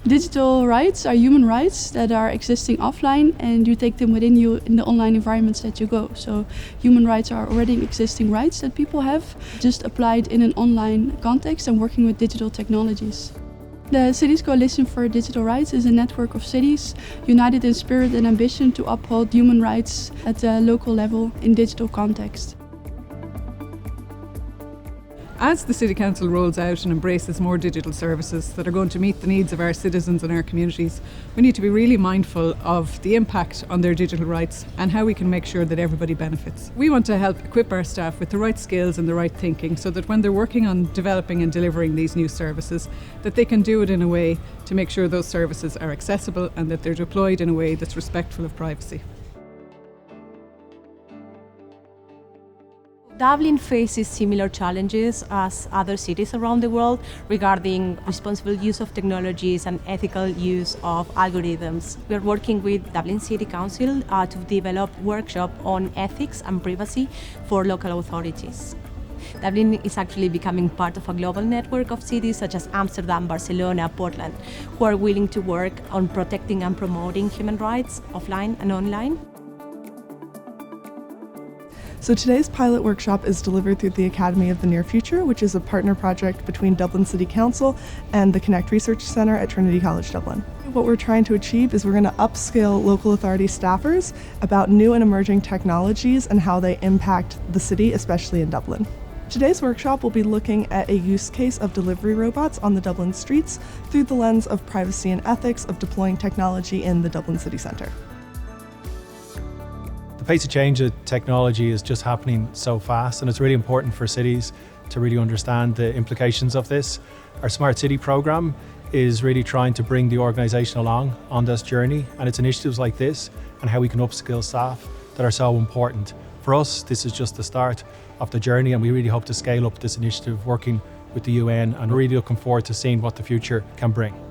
Digital rights are human rights that are existing offline, and you take them within you in the online environments that you go. So human rights are already existing rights that people have, just applied in an online context and working with digital technologies. The Cities Coalition for Digital Rights is a network of cities united in spirit and ambition to uphold human rights at the local level in digital context. As the City Council rolls out and embraces more digital services that are going to meet the needs of our citizens and our communities, we need to be really mindful of the impact on their digital rights and how we can make sure that everybody benefits. We want to help equip our staff with the right skills and the right thinking so that when they're working on developing and delivering these new services, that they can do it in a way to make sure those services are accessible and that they're deployed in a way that's respectful of privacy. Dublin faces similar challenges as other cities around the world regarding responsible use of technologies and ethical use of algorithms. We are working with Dublin City Council to develop a workshop on ethics and privacy for local authorities. Dublin is actually becoming part of a global network of cities such as Amsterdam, Barcelona, Portland, who are willing to work on protecting and promoting human rights offline and online. So today's pilot workshop is delivered through the Academy of the Near Future, which is a partner project between Dublin City Council and the Connect Research Centre at Trinity College Dublin. What we're trying to achieve is we're going to upskill local authority staffers about new and emerging technologies and how they impact the city, especially in Dublin. Today's workshop will be looking at a use case of delivery robots on the Dublin streets through the lens of privacy and ethics of deploying technology in the Dublin City Centre. The pace of change of technology is just happening so fast, and it's really important for cities to really understand the implications of this. Our Smart City programme is really trying to bring the organisation along on this journey, and it's initiatives like this and how we can upskill staff that are so important. For us, this is just the start of the journey, and we really hope to scale up this initiative working with the UN, and we're really looking forward to seeing what the future can bring.